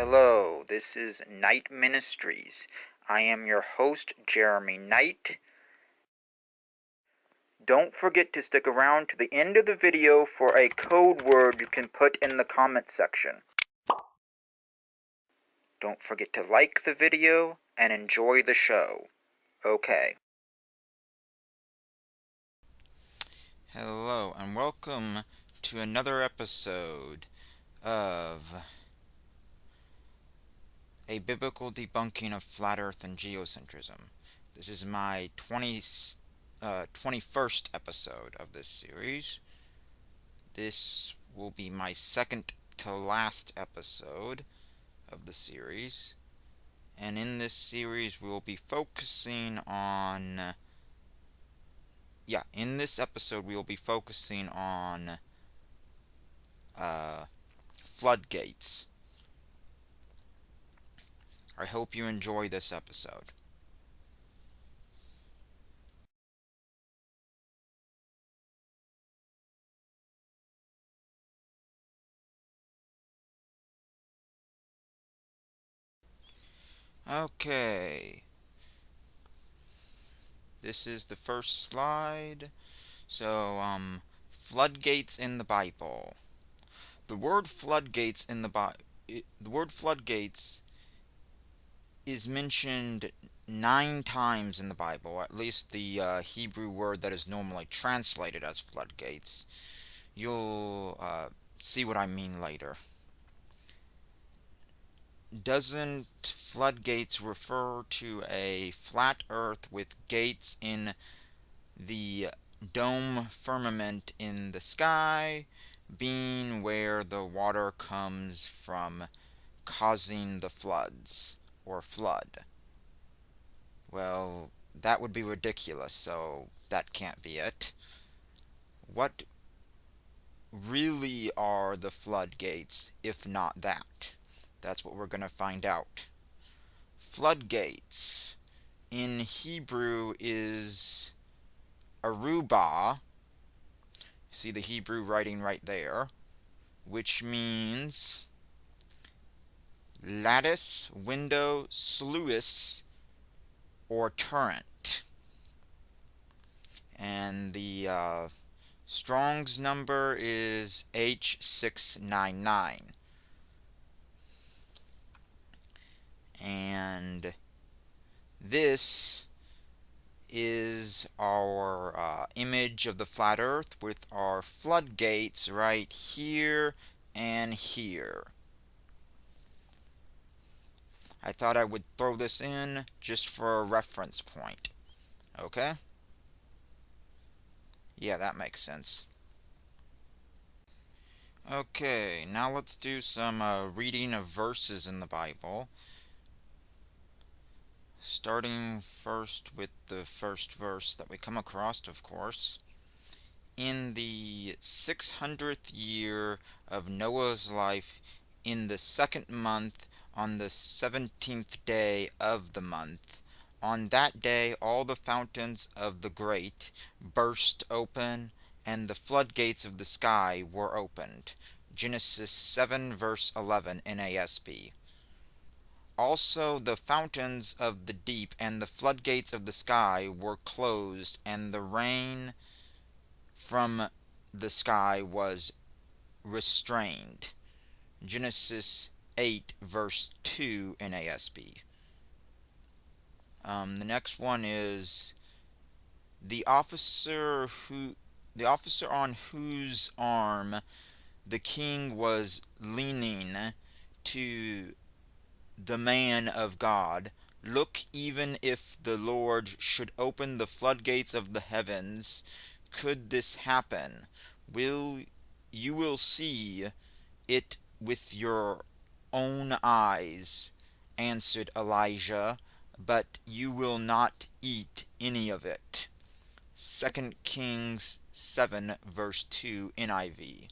Hello, this is Knight Ministries. I am your host, Jeremy Knight. Don't forget to stick around to the end of the video for a code word you can put in the comment section. Don't forget to like the video and enjoy the show. Okay. Hello, and welcome to another episode of a biblical debunking of flat earth and geocentrism. This is my 21st episode of this series. This will be my second to last episode of the series. And in this series, we will be focusing on... in this episode, we will be focusing on floodgates. I hope you enjoy this episode. Okay. This is the first slide. So, floodgates in the Bible. The word floodgates in the word floodgates is mentioned 9 times in the Bible, at least the Hebrew word that is normally translated as floodgates. You'll see what I mean later. Doesn't floodgates refer to a flat earth with gates in the dome firmament in the sky, being where the water comes from, causing the floods or flood? Well, that would be ridiculous, so that can't be it. What really are the floodgates, if not that? That's what we're going to find out. Floodgates in Hebrew is aruba. See the Hebrew writing right there, which means lattice, window, sluice, or turret. And the Strong's number is H699. And this is our image of the flat earth with our floodgates right here and here. I thought I would throw this in just for a reference point. Okay? Yeah, that makes sense. Okay, now let's do some reading of verses in the Bible. Starting first with the first verse that we come across, of course. In the 600th year of Noah's life, in the 2nd month, on the 17th day of the month, on that day all the fountains of the great burst open, and the floodgates of the sky were opened. Genesis 7 verse 11 NASB. Also the fountains of the deep and the floodgates of the sky were closed, and the rain from the sky was restrained. Genesis 8 verse 2 NASB. The next one is the officer on whose arm the king was leaning to the man of God. Look, even if the Lord should open the floodgates of the heavens, could this happen? You will see it with your own eyes, answered Elijah, but you will not eat any of it. 2 Kings 7 verse 2 NIV.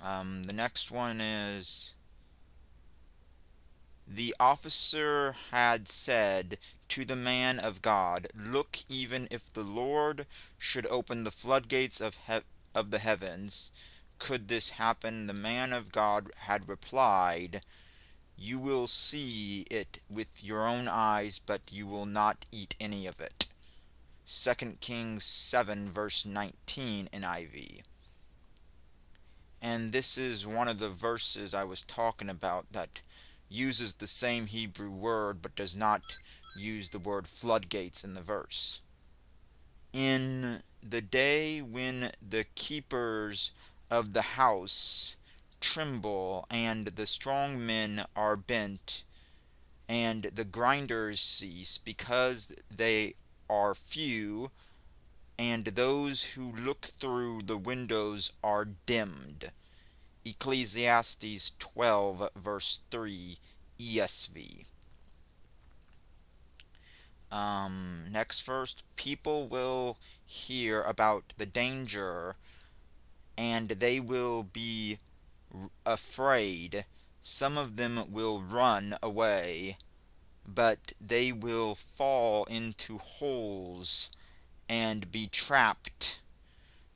The next one is the officer had said to the man of God, look, even if the Lord should open the floodgates of the heavens, could this happen? The man of God had replied, "You will see it with your own eyes, but you will not eat any of it." 2 Kings 7 verse 19 NIV. And this is one of the verses I was talking about that uses the same Hebrew word but does not use the word floodgates in the verse. In the day when the keepers of the house tremble, and the strong men are bent, and the grinders cease, because they are few, and those who look through the windows are dimmed. Ecclesiastes 12 verse 3 ESV. Next verse, people will hear about the danger, and they will be afraid. Some of them will run away, but they will fall into holes and be trapped.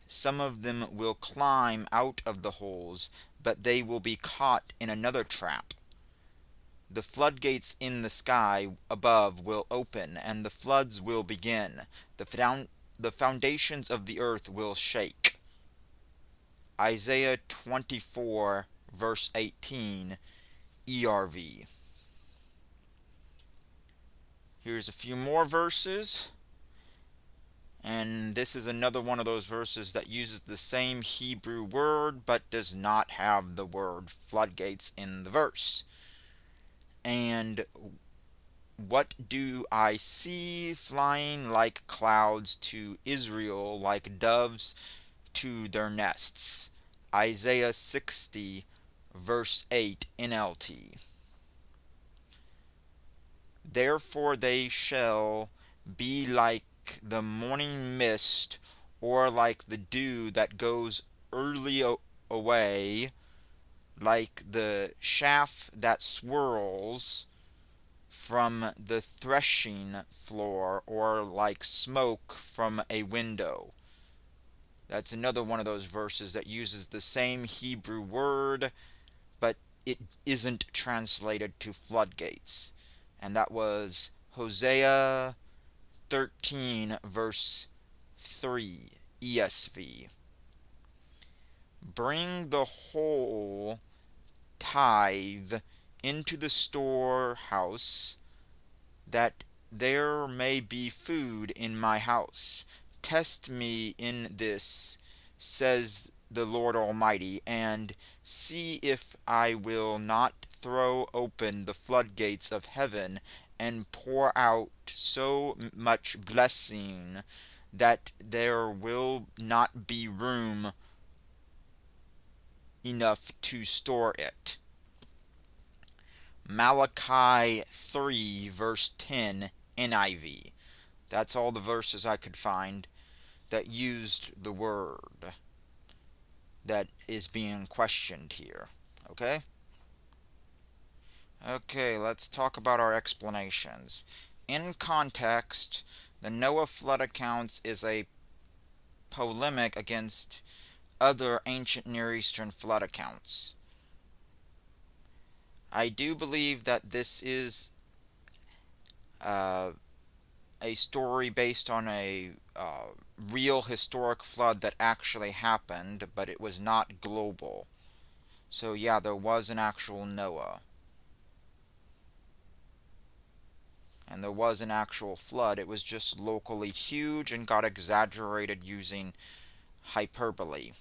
Some of them will climb out of the holes, but they will be caught in another trap. The floodgates in the sky above will open, and the floods will begin. The foundations of the earth will shake. Isaiah 24 verse 18 ERV. Here's a few more verses. And this is another one of those verses that uses the same Hebrew word but does not have the word floodgates in the verse. And what do I see flying like clouds to Israel, like doves to their nests? Isaiah 60 verse 8 NLT. Therefore they shall be like the morning mist, or like the dew that goes early away, like the chaff that swirls from the threshing floor, or like smoke from a window. That's another one of those verses that uses the same Hebrew word, but it isn't translated to floodgates. And that was Hosea 13 verse 3 ESV. Bring the whole tithe into the storehouse, that there may be food in my house. Test me in this, says the Lord Almighty, and see if I will not throw open the floodgates of heaven and pour out so much blessing that there will not be room enough to store it. Malachi 3 verse 10 NIV. That's all the verses I could find that used the word that is being questioned here. Okay? Okay, let's talk about our explanations. In context, the Noah flood accounts is a polemic against other ancient Near Eastern flood accounts. I do believe that this is a story based on a real historic flood that actually happened, but it was not global. So yeah, there was an actual Noah. And there was an actual flood. It was just locally huge and got exaggerated using hyperbole.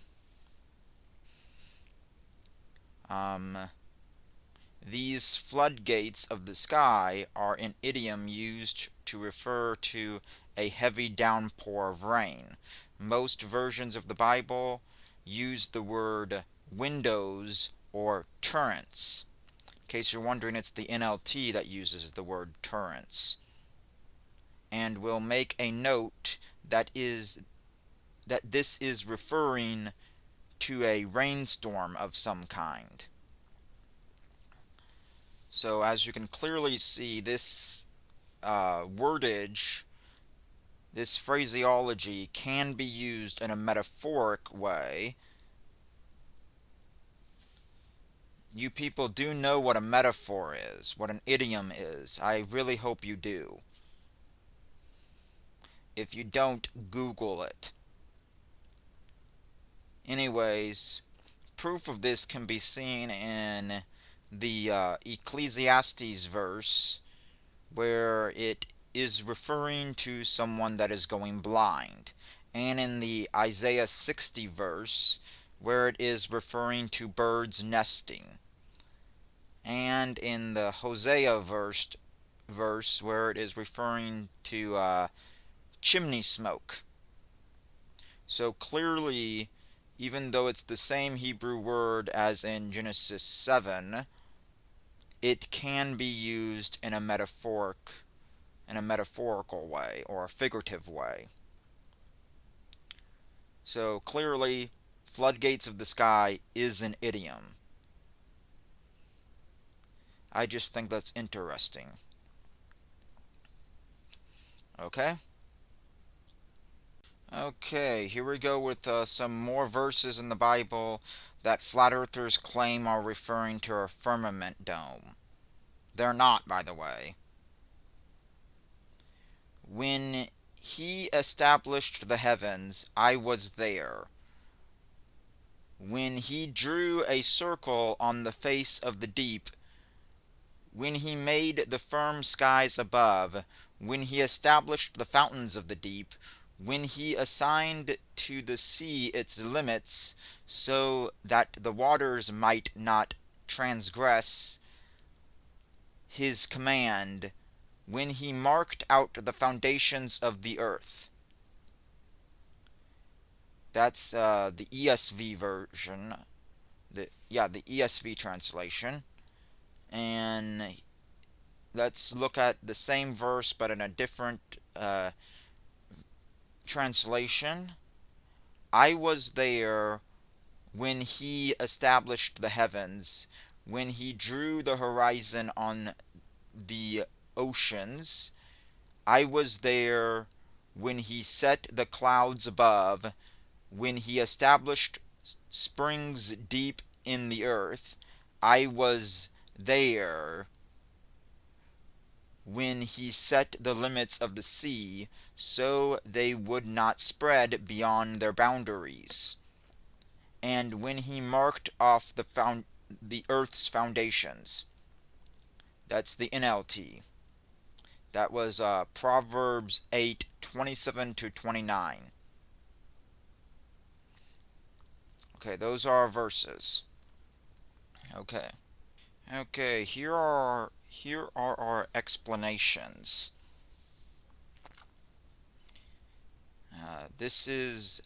These floodgates of the sky are an idiom used to refer to a heavy downpour of rain. Most versions of the Bible use the word windows or torrents. In case you're wondering, it's the NLT that uses the word torrents. And we'll make a note that this is referring to a rainstorm of some kind. So as you can clearly see, this wordage, this phraseology can be used in a metaphoric way, You people do know what a metaphor is, what an idiom is. I really hope you do. If you don't, Google it. Anyways, proof of this can be seen in the Ecclesiastes verse, where it is referring to someone that is going blind, and in the Isaiah 60 verse, where it is referring to birds nesting, and in the Hosea verse where it is referring to chimney smoke. So clearly, even though it's the same Hebrew word as in Genesis 7, it can be used in a metaphorical way or a figurative way. So clearly, floodgates of the sky is an idiom. I just think that's interesting. Okay? Okay, here we go with some more verses in the Bible that flat earthers claim are referring to a firmament dome. They're not, by the way. When he established the heavens, I was there. When he drew a circle on the face of the deep, when he made the firm skies above, when he established the fountains of the deep, when he assigned to the sea its limits, so that the waters might not transgress his command, when he marked out the foundations of the earth. That's the ESV version. The ESV translation. And let's look at the same verse but in a different translation. I was there when he established the heavens, when he drew the horizon on the oceans. I was there when he set the clouds above, when he established springs deep in the earth. I was there when he set the limits of the sea, so they would not spread beyond their boundaries, and when he marked off the earth's foundations. That's the NLT. That was Proverbs 8:27-29. Okay, those are our verses. Okay. Okay, here are our explanations. This is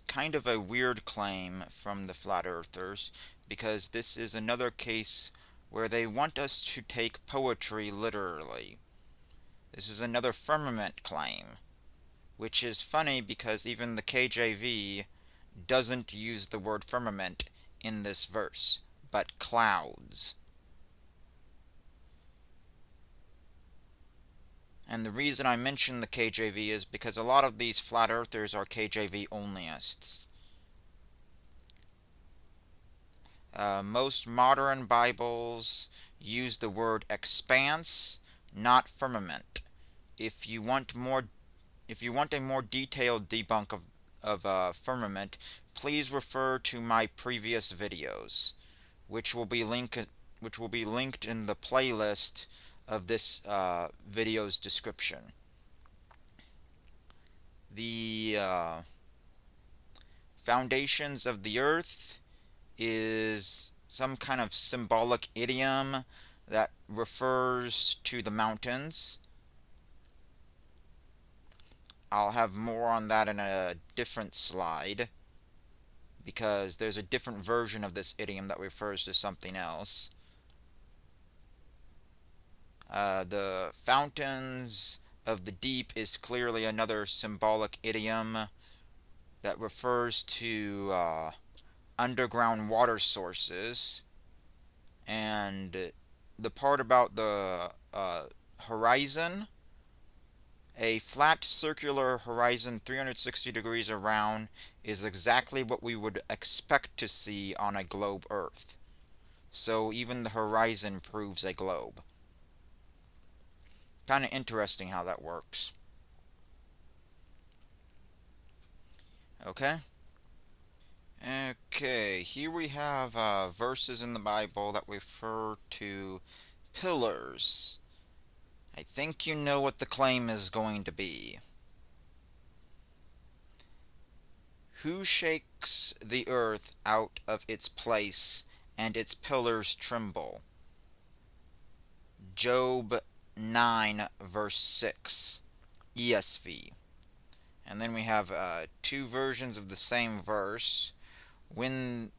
kind of a weird claim from the flat earthers, because this is another case where they want us to take poetry literally. This is another firmament claim, which is funny because even the KJV doesn't use the word firmament in this verse, but clouds. And the reason I mention the KJV is because a lot of these flat earthers are KJV onlyists. Most modern Bibles use the word expanse, not firmament. If you want a more detailed debunk of firmament, please refer to my previous videos, which will be linked in the playlist of this video's description. The foundations of the earth is some kind of symbolic idiom that refers to the mountains. I'll have more on that in a different slide, because there's a different version of this idiom that refers to something else. The fountains of the deep is clearly another symbolic idiom that refers to underground water sources. And the part about the horizon, A flat circular horizon 360 degrees around is exactly what we would expect to see on a globe Earth. So even the horizon proves a globe. Kind of interesting how that works. Okay? Okay, here we have verses in the Bible that refer to pillars. I think you know what the claim is going to be. Who shakes the earth out of its place, and its pillars tremble? Job 9, verse 6, ESV. And then we have two versions of the same verse. When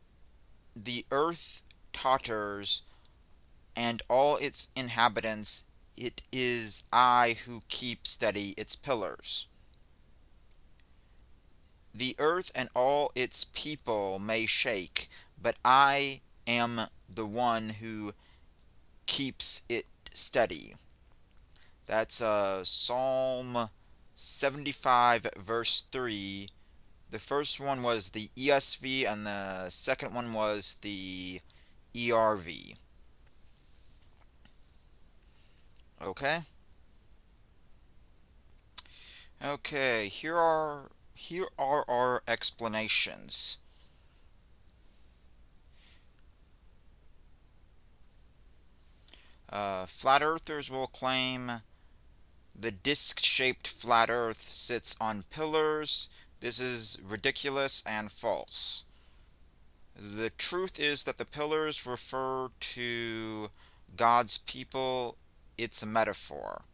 the earth totters and all its inhabitants, it is I who keep steady its pillars. The earth and all its people may shake, but I am the one who keeps it steady. That's Psalm 75, verse 3. The first one was the ESV, and the second one was the ERV. Okay? Okay, here are our explanations. Flat earthers will claim the disc-shaped flat earth sits on pillars. This is ridiculous and false. The truth is that the pillars refer to God's people. It's a metaphor.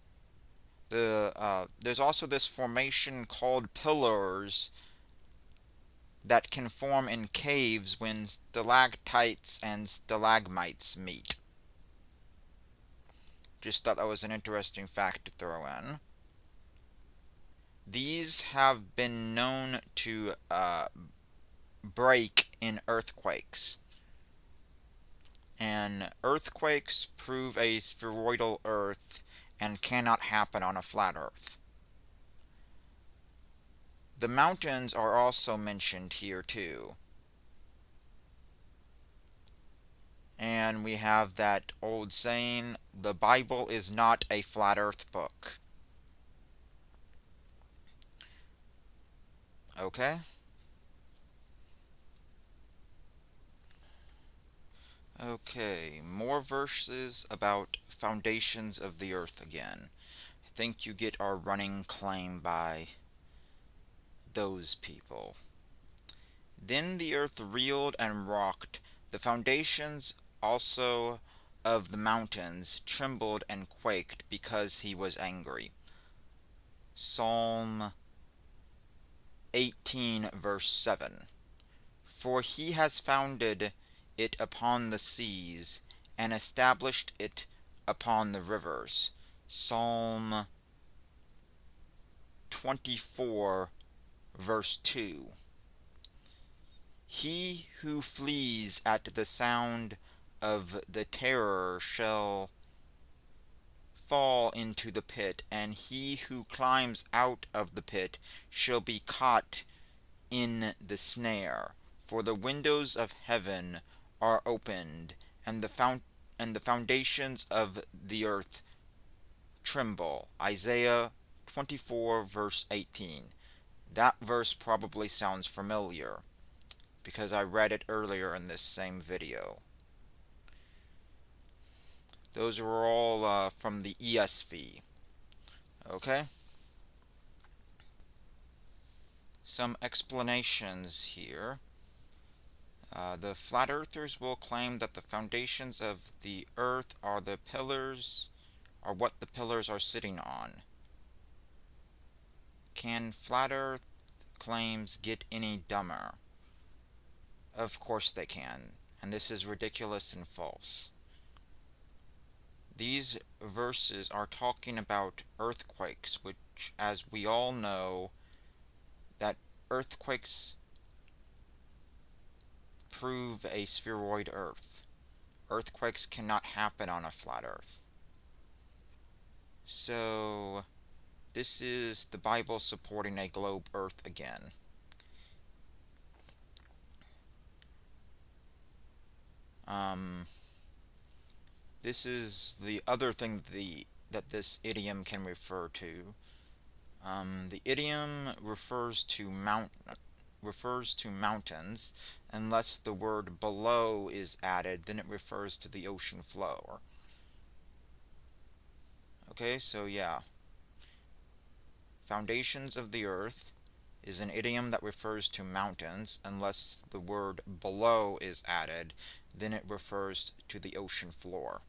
There's also this formation called pillars that can form in caves when stalactites and stalagmites meet. Just thought that was an interesting fact to throw in. These have been known to break in earthquakes. And earthquakes prove a spheroidal Earth and cannot happen on a flat Earth. The mountains are also mentioned here too. And we have that old saying, the Bible is not a flat Earth book. Okay? Okay, more verses about foundations of the earth again. I think you get our running claim by those people. Then the earth reeled and rocked. The foundations also of the mountains trembled and quaked because he was angry. Psalm 18, verse 7. For he has founded it upon the seas, and established it upon the rivers. Psalm 24, verse 2. He who flees at the sound of the terror shall fall into the pit, and he who climbs out of the pit shall be caught in the snare. For the windows of heaven are opened, and the foundations of the earth tremble. Isaiah 24, verse 18. That verse probably sounds familiar, because I read it earlier in this same video. Those were all from the ESV. Okay? Some explanations here. The flat earthers will claim that the foundations of the earth are what the pillars are sitting on. Can flat earth claims get any dumber? Of course they can, and this is ridiculous and false. These verses are talking about earthquakes, which, as we all know, that earthquakes prove a spheroid Earth. Earthquakes cannot happen on a flat Earth. So, This is the Bible supporting a globe Earth again. This is the other thing that this idiom can refer to. The idiom refers to mountains, unless the word below is added, then it refers to the ocean floor. Okay, so yeah. Foundations of the earth is an idiom that refers to mountains, unless the word below is added, then it refers to the ocean floor.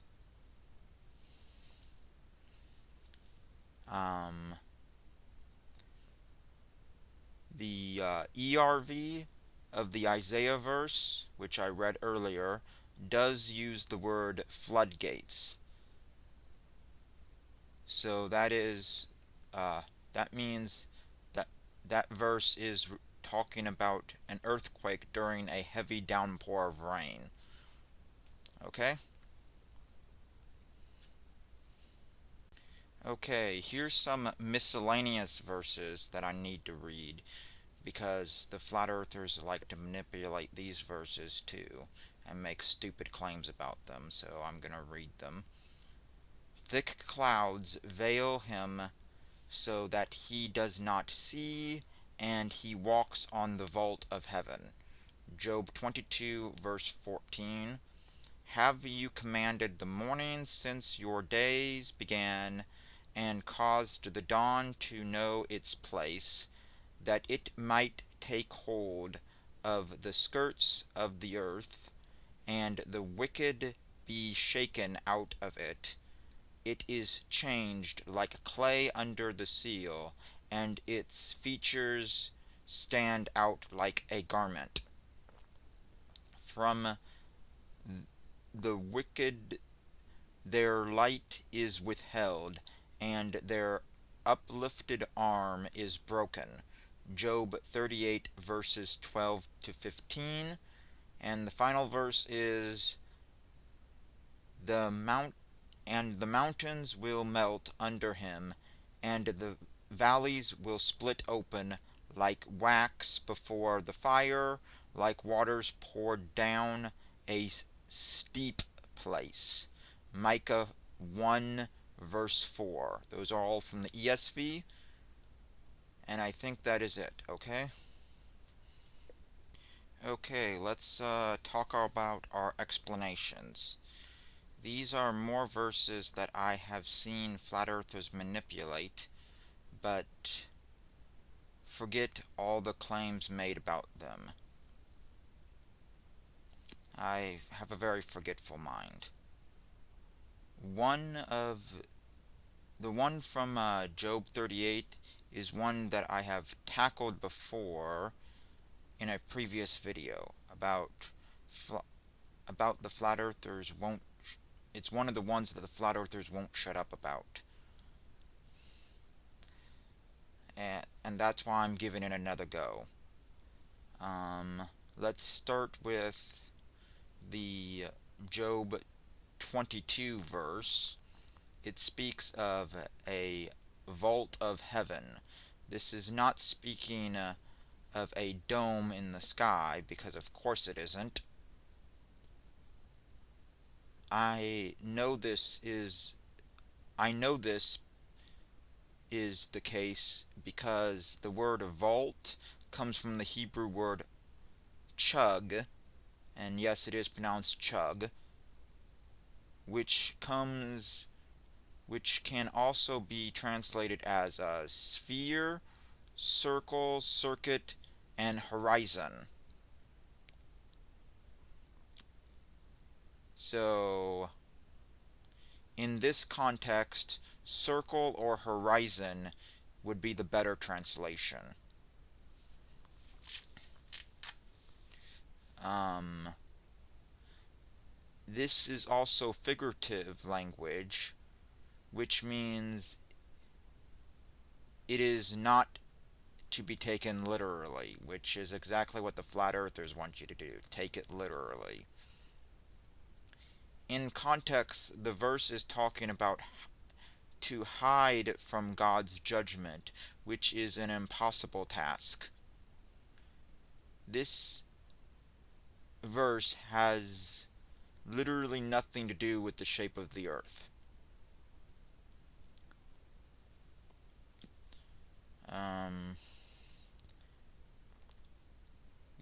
The ERV of the Isaiah verse, which I read earlier, does use the word floodgates. So that means that that verse is talking about an earthquake during a heavy downpour of rain. Okay? Okay, here's some miscellaneous verses that I need to read, because the flat earthers like to manipulate these verses too and make stupid claims about them, so I'm going to read them. Thick clouds veil him so that he does not see, and he walks on the vault of heaven. Job 22, verse 14. Have you commanded the morning since your days began, and caused the dawn to know its place, that it might take hold of the skirts of the earth, and the wicked be shaken out of it? It is changed like clay under the seal, and its features stand out like a garment. From the wicked their light is withheld, and their uplifted arm is broken. Job 38, verses 12 to 15. And the final verse is, the mountains will melt under him, and the valleys will split open like wax before the fire, like waters poured down a steep place. Micah 1, verse 4. Those are all from the ESV, and I think that is it, okay? Okay, let's talk about our explanations. These are more verses that I have seen flat earthers manipulate, but forget all the claims made about them. I have a very forgetful mind. The one from Job 38 is one that I have tackled before in a previous video about the flat earthers won't. It's one of the ones that the flat earthers won't shut up about. And that's why I'm giving it another go. Let's start with the Job 22 verse. It speaks of a vault of heaven. This is not speaking of a dome in the sky, because of course it isn't. I know this is the case because the word vault comes from the Hebrew word chug, and yes, it is pronounced chug, which can also be translated as a sphere, circle, circuit, and horizon. So, in this context, circle or horizon would be the better translation. This is also figurative language, which means it is not to be taken literally, which is exactly what the flat earthers want you to do, take it literally. In context, the verse is talking about to hide from God's judgment, which is an impossible task. This verse has literally nothing to do with the shape of the earth.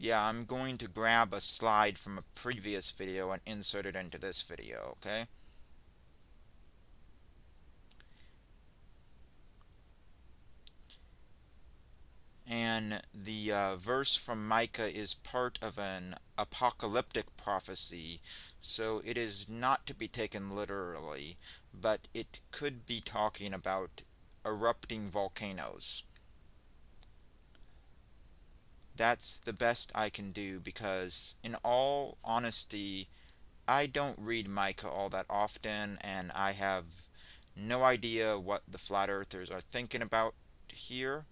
Yeah, I'm going to grab a slide from a previous video and insert it into this video, okay? And the verse from Micah is part of an apocalyptic prophecy, so it is not to be taken literally, but it could be talking about erupting volcanoes. That's the best I can do because, in all honesty, I don't read Micah all that often, and I have no idea what the flat earthers are thinking about here.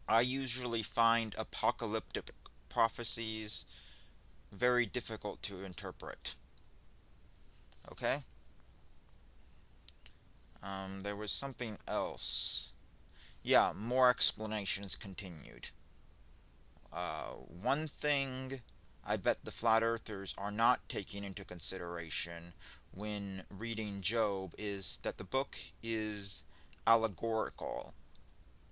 I usually find apocalyptic prophecies very difficult to interpret. Okay? There was something else. Yeah, more explanations continued. One thing I bet the flat earthers are not taking into consideration when reading Job is that the book is allegorical,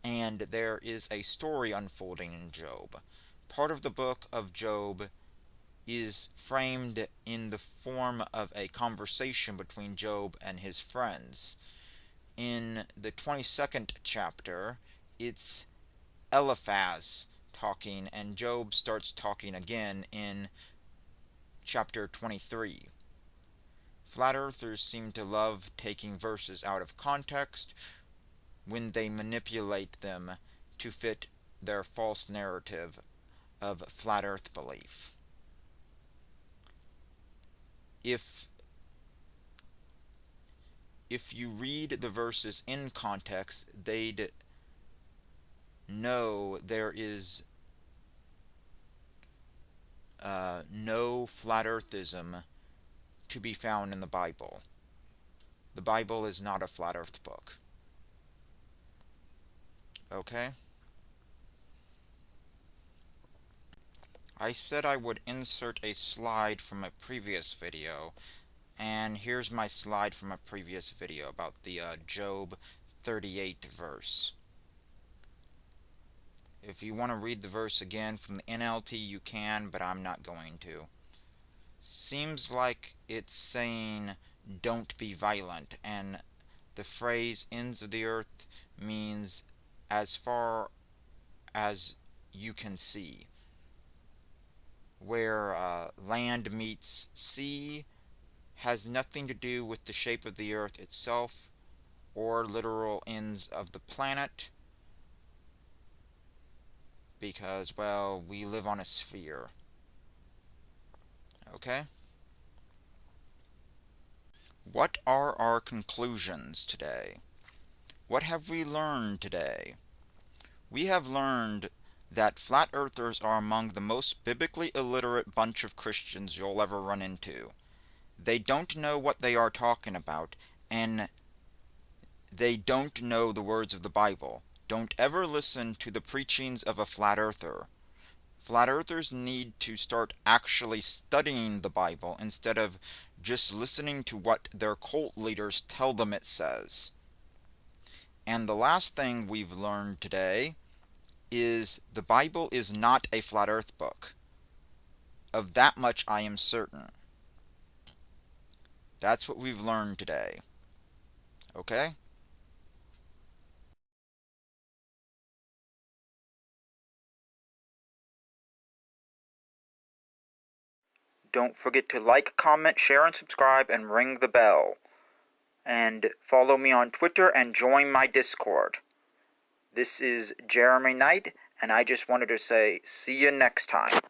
and there is a story unfolding in Job. Part of the book of Job is framed in the form of a conversation between Job and his friends. In the 22nd chapter, it's Eliphaz talking, and Job starts talking again in chapter 23. Flat earthers seem to love taking verses out of context when they manipulate them to fit their false narrative of flat earth belief. If you read the verses in context, they'd know there is no flat earthism to be found in the Bible. The Bible is not a flat earth book. Okay? I said I would insert a slide from a previous video, and here's my slide from a previous video about the Job 38 verse. If you want to read the verse again from the NLT, you can, but I'm not going to. Seems like it's saying, don't be violent, and the phrase ends of the earth means as far as you can see. Where land meets sea has nothing to do with the shape of the earth itself or literal ends of the planet, because, well, we live on a sphere. Okay? What are our conclusions today? What have we learned today? We have learned that flat earthers are among the most biblically illiterate bunch of Christians you'll ever run into. They don't know what they are talking about, and they don't know the words of the Bible. Don't ever listen to the preachings of a flat earther. Flat earthers need to start actually studying the Bible instead of just listening to what their cult leaders tell them it says. And the last thing we've learned today is the Bible is not a flat earth book. Of that much I am certain. That's what we've learned today. Okay? Don't forget to like, comment, share, and subscribe, and ring the bell. And follow me on Twitter and join my Discord. This is Jeremy Knight, and I just wanted to say, see you next time.